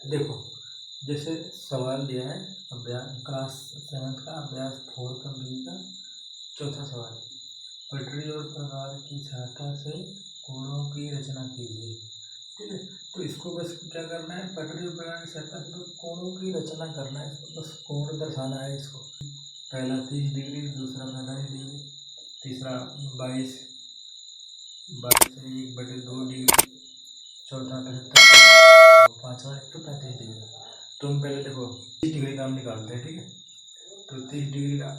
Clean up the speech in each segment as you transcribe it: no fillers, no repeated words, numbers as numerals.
देखो, जैसे सवाल दिया है अभ्यास क्लास 7 का अभ्यास 4 का बी का चौथा सवाल, पटरी और प्रकार की सहायता से कोणों की रचना कीजिए। ठीक है, तो इसको बस क्या करना है, पटरी और प्रकार की सहायता से बस कोणों की रचना करना है, बस कोण दर्शाना है इसको। पहला 30 डिग्री, दूसरा 45 डिग्री, तीसरा 22 से 1/2 डिग्री, चौथा 75, पाँचवा 135 डिग्री। तो हम पहले देखो 30 डिग्री का हम निकालते हैं। ठीक है, तो 30 डिग्री का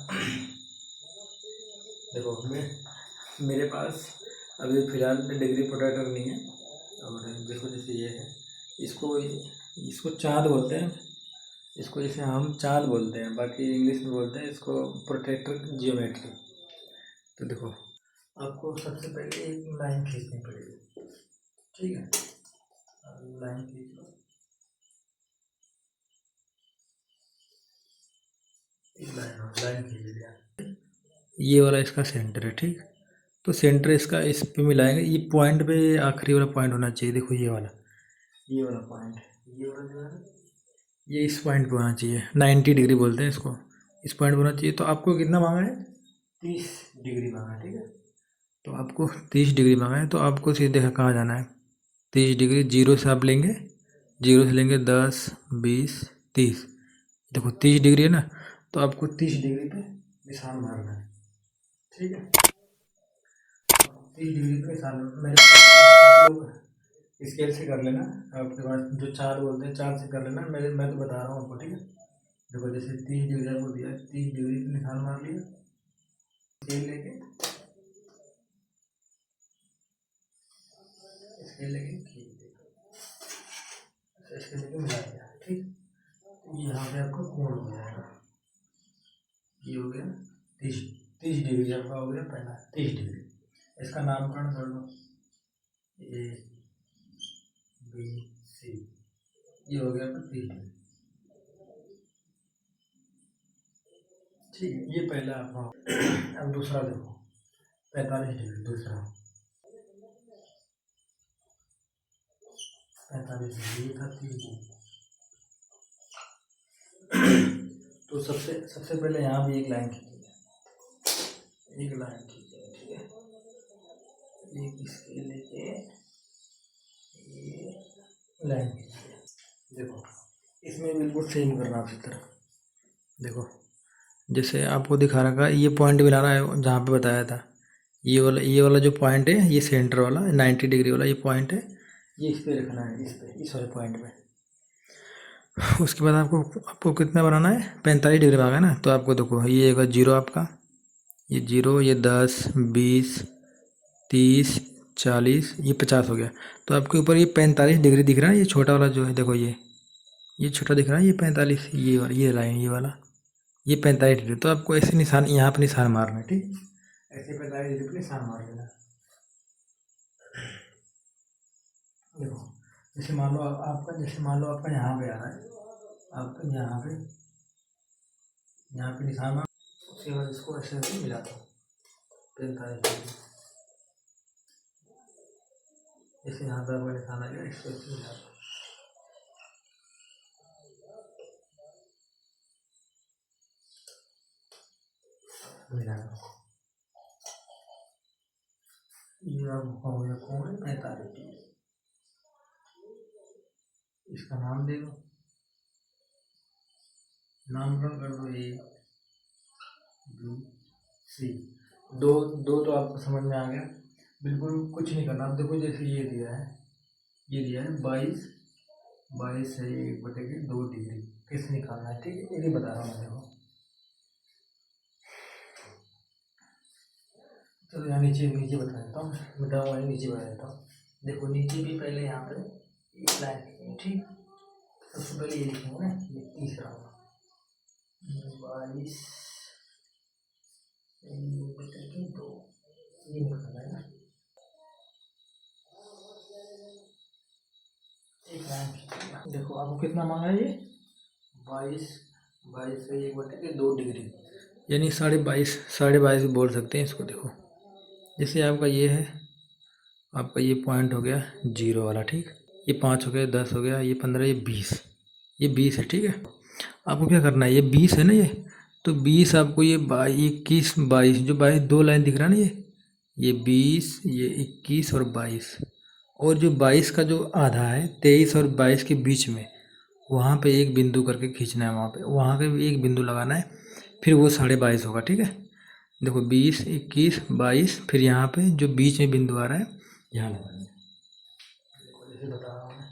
देखो मेरे पास अभी फिलहाल डिग्री प्रोट्रैक्टर नहीं है, और देखो जैसे ये है, इसको चाँद बोलते हैं, इसको जैसे हम चाँद बोलते हैं, बाकी इंग्लिश में बोलते हैं इसको प्रोट्रैक्टर जियोमेट्री। तो देखो आपको सबसे पहले एक लाइन खींचनी पड़ेगी। ठीक है, लाइन खींच लो, लाइन खींच लिया, ये वाला इसका सेंटर है। ठीक, तो सेंटर इसका इस पे मिलाएंगे, ये पॉइंट पे आखिरी वाला पॉइंट होना चाहिए। देखो ये वाला पॉइंट, ये वाला जो है ये इस पॉइंट पे होना चाहिए, 90 डिग्री बोलते हैं इसको, इस पॉइंट पे होना चाहिए। तो आपको कितना मांगा है, 30 डिग्री मांगा है। ठीक है, तो आपको 30 डिग्री मांगा है, तो आपको सीधे कहाँ जाना है, 30 डिग्री जीरो से आप लेंगे, जीरो से लेंगे 10, 20, 30। देखो 30 डिग्री है ना, तो आपको 30 डिग्री पे निशान मारना है। ठीक है, 30 डिग्री पे निशान मेरे लोग स्केल से कर लेना, आपके पास जो चार बोलते हैं चार से कर लेना, मैं तो बता रहा हूँ आपको। ठीक है, देखो जैसे 30 डिग्री आपको दिया, 30 डिग्री पे निशान मार लिया, स्केल लेके मिला दिया। ठीक, यहाँ पे आपका कोण हो जाएगा, ये हो गया 30 डिग्री आपका हो गया पहला 30 डिग्री। इसका नामकरण कर दो, ए बी सी, ये हो गया आपका 30 डिग्री। ठीक है, ये पहला आपका। अब दूसरा देखो 45 डिग्री, दूसरा 45 डिग्री था 30 डिग्री। तो सबसे पहले यहाँ भी एक लाइन खींचेंगे, एक लाइन खींचेंगे। ठीक है, एक इसके लेके ये लाइन खींचेंगे। देखो इसमें बिल्कुल सेम करना उसी तरह। देखो जैसे आपको दिखा रखा है, ये पॉइंट मिलाना है जहाँ पे बताया था, ये वाला जो पॉइंट है, ये सेंटर वाला 90 डिग्री वाला ये पॉइंट है, ये इस पे रखना है, इस वाले पॉइंट पे। उसके बाद आपको कितना बनाना है, 45 डिग्री मांगा है ना, तो आपको देखो ये होगा जीरो आपका, ये जीरो, ये 10, 20, 30, 40, ये 50 हो गया। तो आपके ऊपर ये 45 डिग्री दिख रहा है, ये छोटा वाला जो है, देखो ये छोटा दिख रहा है, ये 45, ये लाइन, ये वाला, ये 45 डिग्री। तो आपको ऐसे निशान यहाँ पर निशान मारना है। ठीक, ऐसे 45 डिग्री पर निशान मार लेना। देखो जैसे मान लो आपका यहाँ पे आ रहा है, आपका यहाँ पे निशान मार, उसके बाद इसको ऐसे ऐसे मिला दो 45 डिग्री, जैसे यहाँ पे आपका निशान आ गया, इसको ऐसे मिला दो। मिला दो, ये अब हो गया कोण 45 डिग्री। इसका नाम दे दो, नामकरण कर दो, ए बी सी। दो दो तो आपको समझ में आ गया, बिल्कुल कुछ नहीं करना। अब देखो जैसे ये दिया है 22 से 1/2 डिग्री, कैसे निकालना है। ठीक है, ये बता रहा हूँ मैं। देखो चलो यहाँ नीचे बता देता हूँ, मिटाऊंगा नीचे बता देता हूँ। देखो नीचे भी पहले यहाँ पे एक लाइन लिखेंगे। ठीक, सबसे पहले ये लिखेंगे ना, ये तीसरा 22 2, ये निकलना है ना, एक लाइन। देखो आपको कितना मांगा है, ये 22 से 1/2 डिग्री, यानी 22.5 बोल सकते हैं इसको। देखो जैसे आपका ये है, आपका ये पॉइंट हो गया जीरो वाला। ठीक, ये 5 हो गया, 10 हो गया, ये 15, ये 20। ये 20 है, ठीक है। आपको क्या करना है, ये 20 है ना ये, तो 20 आपको ये 21 22 जो 22 दो लाइन दिख रहा है ना ये 20 ये 21 और 22, और जो 22 का जो आधा है 23 और 22 के बीच में, वहाँ पे एक बिंदु करके खींचना है, वहाँ पे भी एक बिंदु लगाना है, फिर वो 22.5 होगा, ठीक है। देखो 20 21 22, फिर यहाँ पे जो बीच में बिंदु आ रहा है यहाँ लगाना है। देखो जैसे बता रहा हूँ मैं,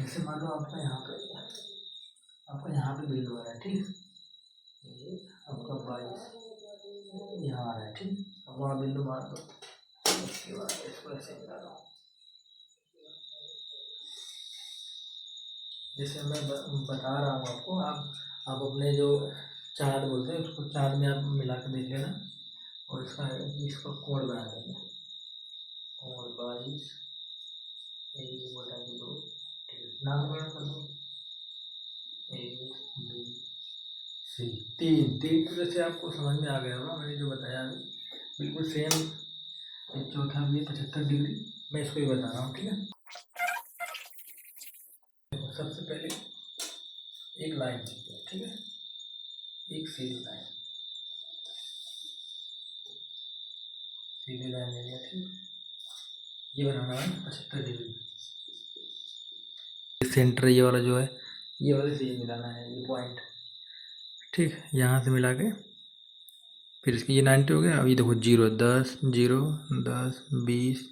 जैसे मान लो आपका यहाँ पे बिंदु आ रहा है, ठीक। ये आपका 22 यहाँ आ रहा है, ठीक। अब वहाँ बिंदु मार दो, उसके बाद इसको ऐसे मिला दो। जैसे मैं बता रहा हूँ आपको, आप अपने जो चार्ट बोलते हैं उसको चार्ट में आप मिला के देख लेना, और इसका कोण बना देंगे, कोण 22 1/2, नामकरण कर दो, ABC तीन तो जैसे आपको समझ में आ गया होगा मैंने जो बताया अभी, बिल्कुल सेम। एक चौथा भी 75 डिग्री, मैं इसको ही बता रहा हूँ, ठीक है। सबसे पहले एक लाइन खींचते हैं, ठीक है, एक सीधी लाइन ले लिया, ठीक। ये बनाना है 75 डिग्री, सेंटर ये वाला जो है, ये वाले से ये मिलाना है, ये पॉइंट, ठीक। यहाँ से मिला के फिर इसकी ये 90 हो गया। अब ये देखो 0 10 0 10 20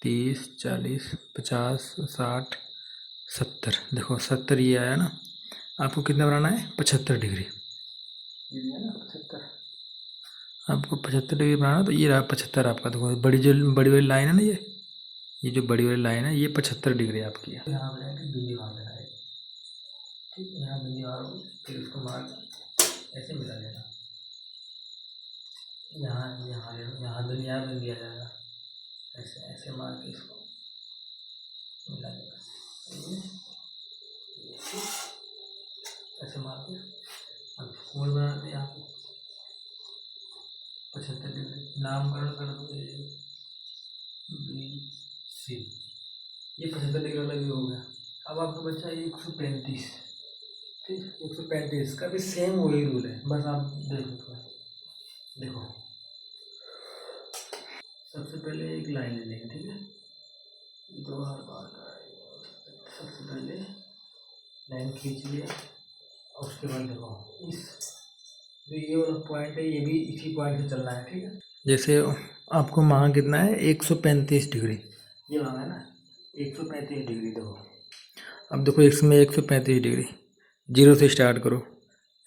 30 40 50 60 70, देखो 70 ये आया ना। आपको कितना बनाना है, 75 डिग्री, ये दिया ना 75, आपको 75 डिग्री बनाना, तो ये रहा 75 आपका। देखो बड़ी वाली लाइन है ना, ये जो बड़ी वाली लाइन है ये 75 डिग्री आपकी है। यहाँ बनाएंगे बिंदी मार देना है, ठीक। यहाँ बिंदी मारो, फिर उसको मार ऐसे मिला लेना, यहाँ यहाँ यहाँ बिंदी यहाँ बिंदी आ जाएगा, ऐसे ऐसे मार के इसको मिला देगा, ऐसे मार के अब कोण बना दे यहाँ पे 75 डिग्री, नामकरण कर दो BC, ये 75 डिग्री वाला भी हो गया। अब आपको बचा 135, ठीक। 135 का भी सेम वही रूल है, बस आप देखो थोड़ा, देखो सबसे पहले एक लाइन ले लेंगे, ठीक है, दो हर बार का सबसे पहले लाइन खींच लिया, और उसके बाद देखो इस जो ये वाला पॉइंट है ये भी इसी पॉइंट से चलना है, ठीक है। जैसे आपको मांगा कितना है, 135 डिग्री, ये मांगा है ना 135 डिग्री। देखो अब देखो इसमें 135 डिग्री, 0 से स्टार्ट करो,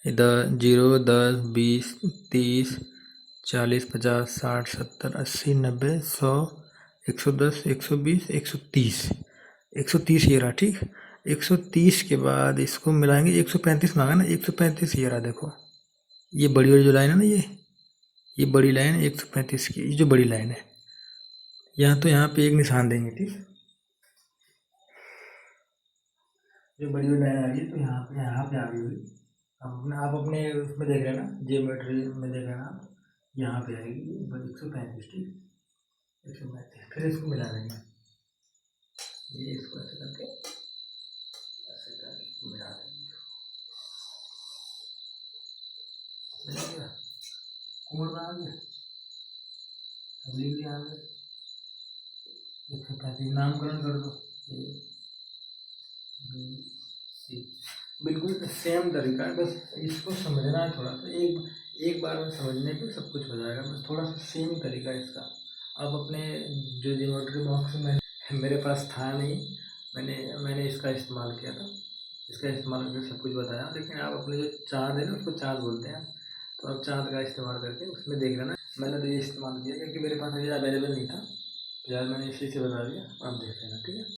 0 10 20 30 40 50 60 70 80 90 100 110 120 130, 130 ये रहा, ठीक। 130 के बाद इसको मिलाएंगे, 135 मांगा ना, 135 ये रहा। देखो ये बड़ी वाली जो लाइन है ना, ये बड़ी लाइन 135 की, ये जो बड़ी लाइन है, यहाँ तो यहाँ पे एक निशान देंगे, ठीक। जो बड़ी वाली लाइन आ रही है तो यहाँ पे आ गई हुई, आप अपने उसमें देख लेना, जियोमेट्री में देख लेना, यहाँ पे आएगी 135, ठीक। 135 फिर इसको मिला देंगे, ये इसको ऐसे करके इसको मिला देंगे, मिला गया, कोण बना दिया, अब लिख दिया हमने 135, नामकरण कर दो BC, बिल्कुल सेम तरीका है, बस इसको समझना है थोड़ा सा, एक बार में समझने पे सब कुछ हो जाएगा, बस थोड़ा सा सेम तरीका है इसका। अब अपने जो ज्योमेट्री बॉक्स में मेरे पास था नहीं, मैंने इसका इस्तेमाल किया था, इसका इस्तेमाल करके सब कुछ बताया, लेकिन आप अपने जो चार्ट है ना उसको चार्ट बोलते हैं, तो आप चार्ट का इस्तेमाल करके उसमें देख लेना। मैंने तो ये इस्तेमाल किया क्योंकि मेरे पास अभी अवेलेबल नहीं था, यार मैंने इसी से बता दिया, आप देख लेना, ठीक है।